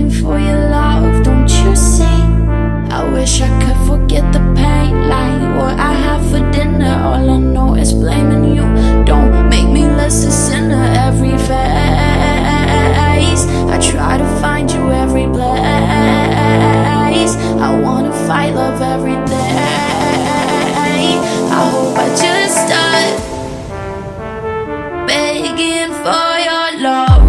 begging for your love, don't you see? I wish I could forget the pain, like what I had for dinner. All I know is blaming you. Don't make me less a sinner every phase. I try to find you every place. I wanna fight love every day. I hope I just start begging for your love.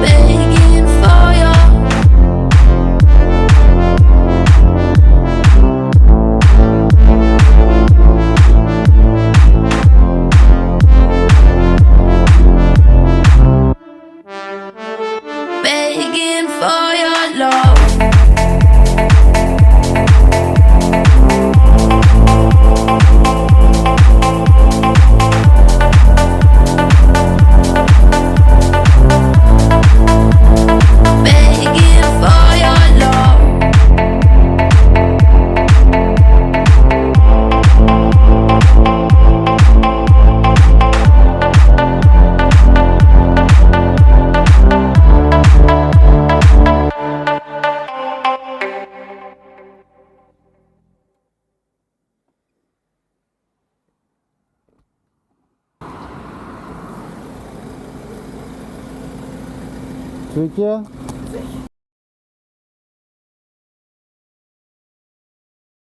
Begging for your love. Begging for your love. Sveiki.